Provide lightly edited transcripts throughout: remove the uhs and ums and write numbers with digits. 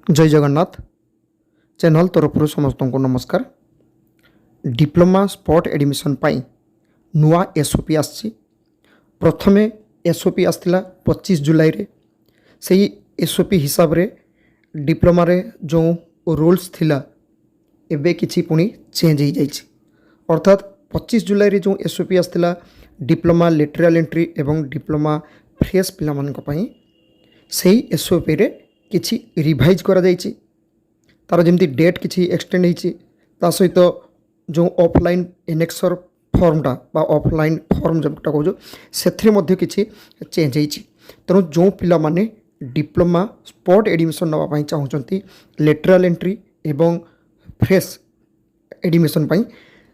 जय जगन्नाथ चैनल तरफ समस्त को नमस्कार। डिप्लोमा स्पॉट एडमिशन पाई नुआ एसओपी आसी। प्रथमे एसओपी आसला 25 जुलाई रे। सही एसओपी हिसाब रे डिप्लोमा रे जो रूल्स थिला एबे किछि पुनी चेंज हो जाइछि। अर्थात 25 जुलाई रे जो एसओपी आसला डिप्लोमा लेटराल एंट्री एवं डिप्लोमा फ्रेश पिला मानक पई सही एसओपी रे किछि रिवाइज करा जाइछि। तार जमती डेट किछि एक्सटेंड होइछि। ता सहित जो ऑफलाइन एनेक्सर फॉर्मटा बा ऑफलाइन फॉर्म जोटा कहूँ से मध्य किछि चेंज होइछि। तेणु जो पिला माने डिप्लोमा स्पॉट एडमिशन नापी चाहूँगी लेटराल एंट्री एवं फ्रेश एडमिशन पाई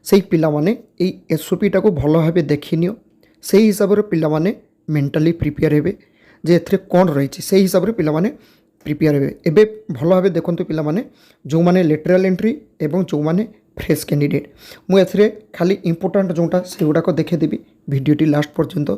से पिला माने एई एसओपी को भल भाव देखिनियो। से हिसाब से पिला माने मेंटली प्रिपेयर हेबे जे एथरे कौन रही से हिसाब से पिला माने प्रिपेयर हे। एबे भल भाव देखते पिला माने जो माने लेटराल एंट्री एवं जो माने फ्रेश कैंडिडेट मुझे खाली इंपोर्टाट जोटा से गुड़ाक देखेदेवी। भिडटी लास्ट पर्यंत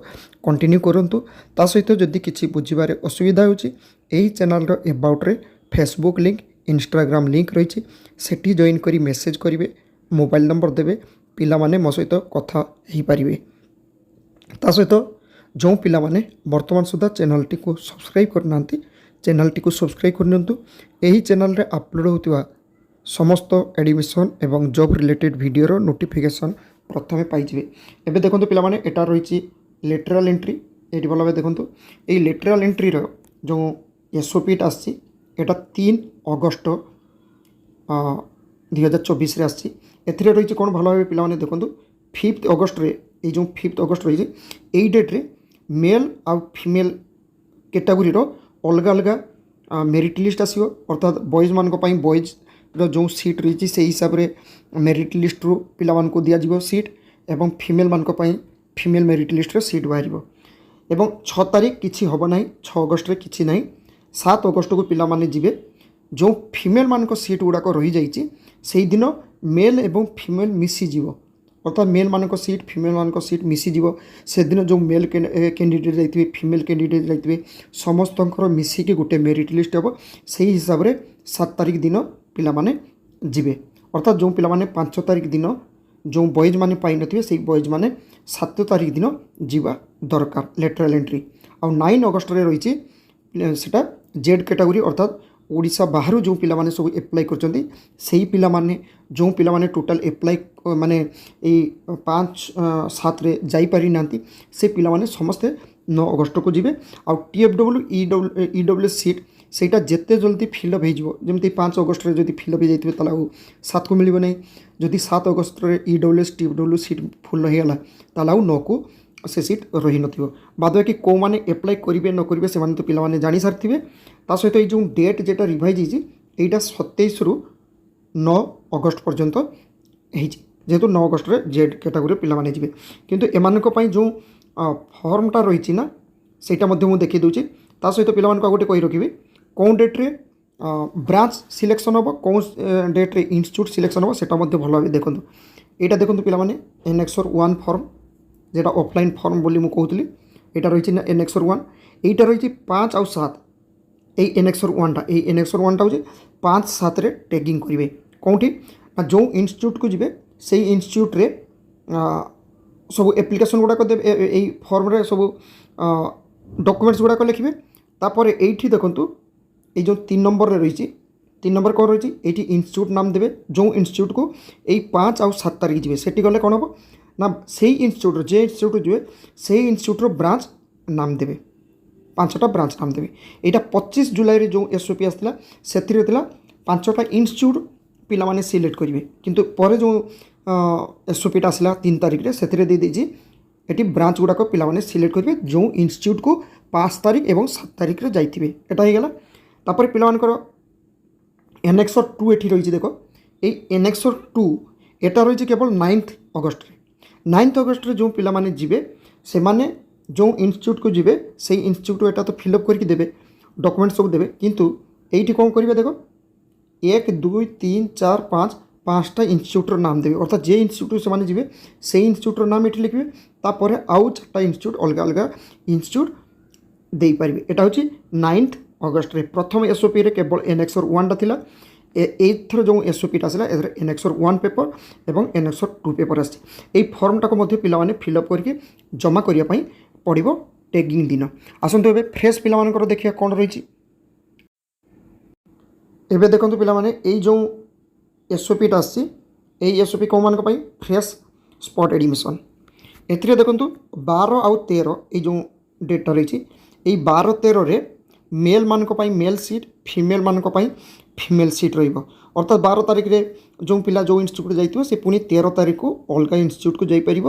कंटिन्यू करंतु। ता सहित जदि किसी बुझे असुविधा होची एही चैनल रो अबाउट रे फेसबुक लिंक इंस्टाग्राम लिंक रही सेठी जॉइन करी मेसेज करेंगे मोबाइल नंबर देवे पिला माने मो सहित कथा हो पारे। ता सहित जो पिला माने वर्तमान सुधा चैनल टी को सब्सक्राइब करना चैनल टी को सब्सक्राइब करनियंतु। एही चैनल रे अपलोड होतिबा समस्त एडमिशन एवं जॉब रिलेटेड वीडियो नोटिफिकेशन प्रथमे पाइजिबे। एबे देखंतु पिला माने एटा रहिछि लेटराल एंट्री। एटी भल भाबे देखंतु एई लेटराल एंट्री रो जो एसओपी आछि एटा 3 अगस्त 2024 रे आछि। एथिरे रहिछि कोन भल भाबे पिला माने देखंतु 5 अगस्त रे ए जो 5 अगस्त रहिछि एई डेट रे मेल आ फीमेल कैटेगरी रो अलग अलग मेरिट लिस्ट आसो। अर्थात बॉयज मान बॉयज जो सीट रही से हिसाब से मेरिट लिस्ट रू पिला मान को दिया जीवो सीट एवं फीमेल मान फीमेल मेरिट लिस्ट रे सीट बाहर एवं 6 तारीख किसी हम ना 6 अगस्त रे किसी ना 7 अगस्त को पिला माने जिवे जो फीमेल मान सीट गुड़ाक रही जाइए से दिन मेल एवं फीमेल मिसी जीवो। अर्थात मेल मान सीट फीमेल मान सीट मिसीज से दिन जो मेल कैंडिडेट जाइए फीमेल कैंडिडेट जाइए समस्त मिसिकी गोटे मेरिट लिस्ट हम से हिसाब से 7 तारीख दिन पिला माने जिवे। अर्थात जो पिला माने 5 तारीख दिन जो बॉयज माने पाई नथिबे से बॉयज माने 7 तारीख दिन जीवा दरकार लेटराल एंट्री। आ 9 अगस्त रे रही सेटा जेड कैटेगरी अर्थात ओडिशा बाहर जो पिला माने सब एप्लाई करचंती सेही पिला माने जो पिला माने टोटल एप्लाई माने ए 5-7 रे जाई पारि नांती से पिला माने समस्ते 9 अगस्त को जिवे। आ टीएफडब्ल्यू ईडब्ल्यू सीट सेटा जेते जल्दी फिलअप हो जमती 5 अगस्त रे जदि फिलअप हो जाइए ताला 7 को मिलिबो नै। जदि 7 अगस्त रे ईडब्ल्यू टीएफडब्ल्यू सीट फुल होइला ताला 9 को से सीट रही नथिबो। बाद बाकी को माने एप्लाई करिवे न करिवे से माने तो पिला माने जानि सारथिबे। ता सहित ये जो डेट जेटा रिवाइज होइछि एटा 27 रु 9 अगस्त पर्यंत होइछि जेहेतु 9 अगस्त रे जेड कैटेगरी पिला माने जिवे। किंतु एमानक पई जो फॉर्मटा रहिछि ना सेटा मध्य मु देखि दोछि। ता सहित पिला मानक गोटे कहि रखिबे कौन डेट रे ब्रांच सिलेक्शन हम कौन डेट रे इंस्टीट्यूट सिलेक्शन हम सेटा मध्य भल भाबे देखंतु। एटा देखंतु पिला माने एनेक्सर 1 फॉर्म जेटा ऑफलाइन फॉर्म बोली मु कहउतली एटा रहिछि ना एनेक्सर 1 एटा रहिछि 5 और 7 ए एनेक्सर 1टा ए एनेक्सर 1टा होछि 5-7 रे टैगिंग करिवे कोठी जो इंस्टीट्यूट को जिवे से इंस्टीट्यूट रे सब एप्लिकेशन गुड़ाक देवे ए फॉर्म रे सब डॉक्यूमेंट्स गुड़ाक लिखिबे। तापर एठी देखंतु ए जो 3 नंबर रे रहिछि 3 नंबर कौन रही ये इंस्टीट्यूट नाम देवे जो इंस्टीट्यूट को यही 5 और 7 तारीख जी से गले कौन हम ना से इंस्टीट्यूट जे इंस्टीट्यूट जी से इंस्टीट्यूट ब्रांच नाम देवे 5टा ब्रांच नाम देवे। यहाँ 25 जुलाई रे जो एसओपी आसला से 5टा इंस्टीट्यूट पिला माने सिलेक्ट करेंगे किंतु पर जो एसओपी आसला 3 तारीख रे से दे दीजिए ये ब्रांच गुड़ाक पिला माने सिलेक्ट करेंगे जो इंस्टीट्यूट को 5 तारीख और 7 तारीख रे जाइथिबे। एटा हो गला। तापर पिला मानकर एनेक्सर 2 एठी रही देख ये एनेक्सर 2 एटा रही केवल 9 अगस्त रे 9 अगस्त रे जो पिला माने जिवे से माने जो इंस्टीट्यूट को जिवे से इंस्टीट्यूट एटा तो फिलअप करके देवे डॉक्यूमेंट सब देवे किंतु एठी कौन करिवे देखो 1 2 3 4 5 5टा इंस्टीट्यूट नाम देवे। अर्थात जे इंस्टीट्यूट से माने जिवे से इंस्टीट्यूट नाम एठी लिखिबे तापर आउ 4टा इंस्टीट्यूट अलग अलग इंस्टीट्यूट दे पारिबे। एटा होची 9 ଅଗଷ୍ଟରେ ପ୍ରଥମ ଏସ୍ଓପିରେ କେବଳ ଏନ୍ଏକ୍ସର 1ଟା ଥିଲା। ଏଇଥର ଯେଉଁ ଏସ୍ଓପିଟା ଆସିଲା ଏଥିରେ ଏନ୍ଏକ୍ସର 1 ପେପର ଏବଂ ଏନ୍ଏକ୍ସର 2 ପେପର ଆସିଛି। এই ଫର୍ମଟାକୁ ମଧ୍ୟ ପିଲାମାନେ ଫିଲ୍ଅପ୍ କରିକି ଜମା କରିବା ପାଇଁ ପଡ଼ିବ ଟେଗିଂ ଦିନ। ଆସନ୍ତୁ ଏବେ ଫ୍ରେଶ୍ ପିଲାମାନଙ୍କର ଦେଖିବା କ'ଣ ରହିଛି। ଏବେ ଦେଖନ୍ତୁ ପିଲାମାନେ ଏଇ ଯେଉଁ ଏସ୍ଓପିଟା ଆସିଛି এই ଏସ୍ଓପି କେଉଁମାନଙ୍କ ପାଇଁ ଫ୍ରେଶ୍ ସ୍ପଟ୍ ଏଡମିସନ୍। ଏଥିରେ ଦେଖନ୍ତୁ 12 ଆଉ 13 এই ଯେଉଁ ଡେଟ୍ଟା ରହିଛି এই 12 13ରେ মেল ମାନଙ୍କ ପାଇଁ মেଲ୍ ସିଟ୍ ଫିମେଲ୍ ମାନଙ୍କ ପାଇଁ ଫିମେଲ୍ ସିଟ୍ ରହିବ। ଅର୍ଥାତ୍ 12 ତାରିଖରେ ଯେଉଁ ପିଲା ଯେଉଁ ଇନଷ୍ଟିଚ୍ୟୁଟ୍ ଯାଇଥିବ ସେ ପୁଣି 13 ତାରିଖକୁ ଅଲଗା ଇନଷ୍ଟିଚ୍ୟୁଟ୍କୁ ଯାଇପାରିବ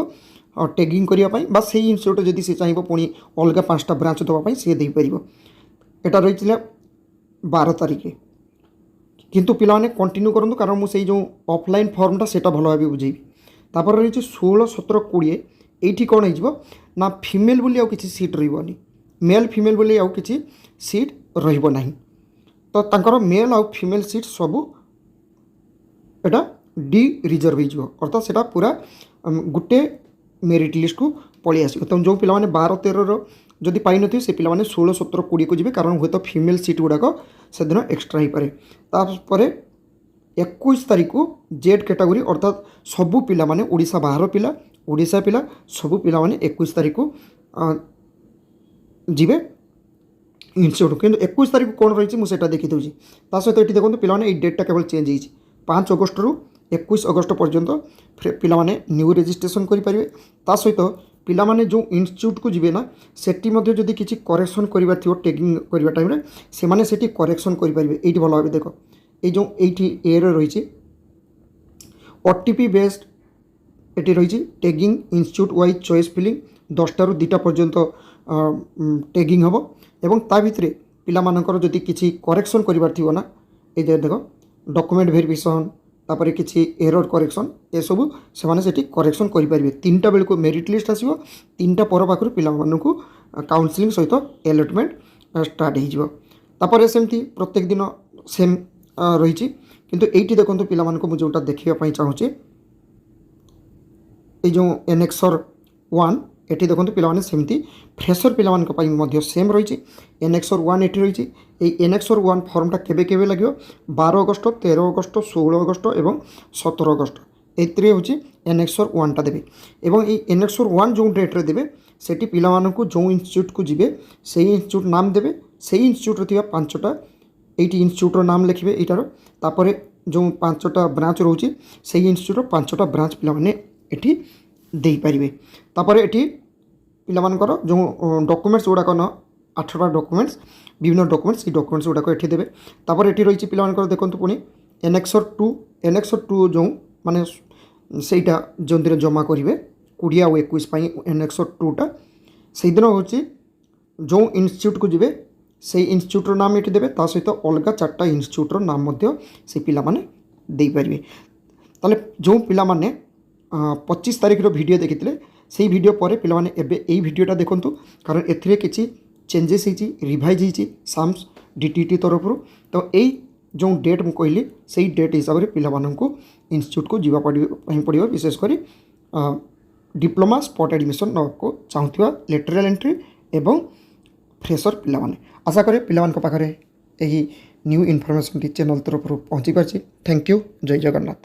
ଟେଗିଂ କରିବା ପାଇଁ, ବା ସେଇ ଇନଷ୍ଟିଚ୍ୟୁଟ୍ ଯଦି ସେ ଚାହିଁବ ପୁଣି ଅଲଗା 5ଟା ବ୍ରାଞ୍ଚ ଦେବା ପାଇଁ ସେ ଦେଇପାରିବ। এটা ରହିଥିଲା 12 ତାରିଖରେ। কিন্তু ପିଲାମାନେ କଣ୍ଟିନ୍ୟୁ କରନ୍ତୁ, କାରଣ ମୁଁ ସେଇ ଯେଉଁ ଅଫଲାଇନ୍ ଫର୍ମଟା ସେଇଟା ଭଲ ଭାବେ ବୁଝେଇବି। ତାପରେ ରହିଛି 16 17 20। এইটি କ'ଣ ହେଇଯିବ ନା ଫିମେଲ୍ ବୋଲି ଆଉ କିଛି ସିଟ୍ ରହିବନି, মেଲ୍ ଫିମେଲ୍ ବୋଲି ଆଉ କିଛି ସିଟ୍ ରହିବ ନାହିଁ। ତ ତାଙ୍କର মেଲ୍ ଆଉ ଫିମେଲ୍ ସିଟ୍ ସବୁ এটা ଡି ରିଜର୍ଭ ହେଇଯିବ। ଅର୍ଥାତ୍ ସେଇଟା ପୁରା ଗୋଟେ ମେରିଟ୍ ଲିଷ୍ଟକୁ ପଳେଇ ଆସିବ। ତେଣୁ ଯେଉଁ ପିଲାମାନେ 12 13ର ଯଦି ପାଇନଥିବେ ସେ ପିଲାମାନେ 16 17 20କୁ ଯିବେ, କାରଣ ହୁଏତ ଫିମେଲ୍ ସିଟ୍ ଗୁଡ଼ାକ ସେଦିନ ଏକ୍ସଟ୍ରା ହେଇପାରେ। ତାପରେ 21 ତାରିଖକୁ ଜେଡ୍ କ୍ୟାଟାଗୋରୀ ଅର୍ଥାତ୍ ସବୁ ପିଲାମାନେ ଓଡ଼ିଶା ବାହାର ପିଲା ଓଡ଼ିଶା ପିଲା ସବୁ ପିଲାମାନେ 21 ତାରିଖକୁ ଯିବେ ଇନଷ୍ଟିଚ୍ୟୁଟ୍। କିନ୍ତୁ 21 ତାରିଖ କ'ଣ ରହିଛି ମୁଁ ସେଇଟା ଦେଖିଦେଉଛି। ତା ସହିତ ଏଠି ଦେଖନ୍ତୁ ପିଲାମାନେ ଏଇ ଡେଟ୍ଟା କେବଳ ଚେଞ୍ଜ ହେଇଛି। 5 ଅଗଷ୍ଟରୁ 21 ଅଗଷ୍ଟ ପର୍ଯ୍ୟନ୍ତ ପିଲାମାନେ ନ୍ୟୁ ରେଜିଷ୍ଟ୍ରେସନ୍ କରିପାରିବେ। ତା ସହିତ ପିଲାମାନେ ଯେଉଁ ଇନଷ୍ଟିଚ୍ୟୁଟ୍କୁ ଯିବେ ନା ସେଠି ମଧ୍ୟ ଯଦି କିଛି କରେକ୍ସନ୍ କରିବାର ଥିବ ଟେଗିଂ କରିବା ଟାଇମ୍ରେ ସେମାନେ ସେଠି କରେକ୍ସନ୍ କରିପାରିବେ। এইটি ଭଲ ଭାବେ ଦେଖ, এই ଯେଉଁ এইটি এରେ ରହିଛି OTP ବେସ୍ଡ এটি রয়েছে টেগিং ইনস্টিट्यूट ওয়াইজ চয়েস ফিলিং 10টাରୁ 2টা পর্যন্ত টেগিং হব এবং তা ভিতরে পিলামানଙ୍କର যদি কিছু করেকশন করিবার থিব না এই যে দেখ ডকুমেন্ট ভেরিফিকেশন তারপরে কিছু এরর করেকশন এসবু সেমানে সেটি করেকশন করিপারিবে। 3টা বেলକୁ মেরিট লিস্ট আসিব, 3টা পর পাখରୁ ପିଲାମାନଙ୍କୁ କାଉନସିଲିଂ ସହିତ ଆଲଟମେଣ୍ଟ ଷ୍ଟାର୍ଟ ହେଇଯିବ। ତାପରେ ସେମିତି ପ୍ରତ୍ୟେକ ଦିନ ସେମ୍ ରହିଛି। କିନ୍ତୁ এইটি ଦେଖନ୍ତୁ ପିଲାମାନଙ୍କୁ ମୁଁ ଯେଉଁଟା ଦେଖିବା ପାଇଁ ଚାହୁଁଛି এই ଯେଉଁ ଏନ୍ଏକ୍ସର 1 এটি দেখুন পিলাମାନେ সেমতি ফ্রেশর পিলাମାନଙ୍କ ପାଇଁ ମଧ୍ୟ ସେମ୍ ରହିଛି। ଏନ୍ଏକ୍ସର 1 ଏଠି ରହିଛି। এই ଏନ୍ଏକ୍ସର 1 ଫର୍ମଟା କେବେ କେବେ ଲାଗିବ 12 ଅଗଷ୍ଟ 13 ଅଗଷ୍ଟ 16 ଅଗଷ୍ଟ ଏବଂ 17 ଅଗଷ୍ଟ ଏଥିରେ ହେଉଛି ଏନ୍ଏକ୍ସର 1ଟା ଦେବେ। ଏବଂ এই ଏନ୍ଏକ୍ସର 1 ଯେଉଁ ଡେଟ୍ରେ ଦେବେ ସେଠି ପିଲାମାନଙ୍କୁ ଯେଉଁ ଇନଷ୍ଟିଚ୍ୟୁଟ୍କୁ ଯିବେ ସେଇ ଇନଷ୍ଟିଚ୍ୟୁଟ୍ ନାମ ଦେବେ। ସେଇ ଇନଷ୍ଟିଚ୍ୟୁଟ୍ରେ ଥିବା 5ଟା এইটি ইনষ্টিচ্ୟୁଟ୍ର নাম ଲେଖିବେ এইটার। তারপরে ଯେଉଁ 5টা ব্রাঞ্চ রয়েছে সেই ইনষ্টিচ্ୟୁଟ୍ର 5টা ব্রাঞ্চ পিলাମାନେ এটি ଦେଇପାରିବେ। ତାପରେ ଏଠି ପିଲାମାନଙ୍କର ଯେଉଁ ଡକୁମେଣ୍ଟସ୍ ଗୁଡ଼ାକ 8ଟା ଡକୁମେଣ୍ଟସ୍ ବିଭିନ୍ନ ଡକୁମେଣ୍ଟସ୍ ସେଇ ଡକୁମେଣ୍ଟସ୍ ଗୁଡ଼ାକ ଏଠି ଦେବେ। ତାପରେ ଏଠି ରହିଛି ପିଲାମାନଙ୍କର ଦେଖନ୍ତୁ ପୁଣି ଏନ୍ଏକ୍ସର 2 ଯେଉଁ ମାନେ ସେଇଟା ଯେଉଁଦିନ ଜମା କରିବେ 20 ଆଉ 21 ପାଇଁ ଏନ୍ଏକ୍ସର 2ଟା ସେଇଦିନ ହେଉଛି ଯେଉଁ ଇନଷ୍ଟିଚ୍ୟୁଟ୍କୁ ଯିବେ সেই ইনষ্টিচ্ୟୁଟ୍ର ନାମ ଏଠି ଦେବେ। ତା ସହିତ ଅଲଗା 4ଟା ଇନଷ୍ଟିଚ୍ୟୁଟ୍ର ନାମ ମଧ୍ୟ ସେ ପିଲାମାନେ ଦେଇପାରିବେ। ତାହେଲେ ଯେଉଁ ପିଲାମାନେ 25 ତାରିଖର ଭିଡ଼ିଓ ଦେଖିଥିଲେ সেই ভিডিও পরে পিলাମାନେ ଏବେ এই ভিডিওটা দেখন্তু, কারণ এথিরে কিছু চেঞ্জেস হয়েছি রিভাইজ হয়েছি সামস ডিটিটি তরফରୁ। তো এই ଯେଉଁ ডেট ମୁଁ କହିଲି সেই ডেট হিসাବରେ ପିଲାମାନଙ୍କୁ ଇନଷ୍ଟିଚ୍ୟୁଟ୍କୁ ଯିବା ପାଇଁ ପଡ଼ିବ। ବିଶେଷ କରି ଡିପ୍ଲୋମା ସ୍ପଟ୍ ଆଡ଼ମିସନ୍ ନେବାକୁ ଚାହୁଁଥିବା ଲେଟରାଲ୍ ଏଣ୍ଟ୍ରି ଏବଂ ଫ୍ରେଶର ପିଲାମାନେ। ଆଶା କରେ ପିଲାମାନଙ୍କ ପାଖରେ ଏହି ନ୍ୟୁ ଇନଫର୍ମେସନ୍ଟି ଚ୍ୟାନେଲ୍ ତରଫରୁ ପହଞ୍ଚି ପାରିଛି। ଥ୍ୟାଙ୍କ ୟୁ, ଜୟ ଜଗନ୍ନାଥ।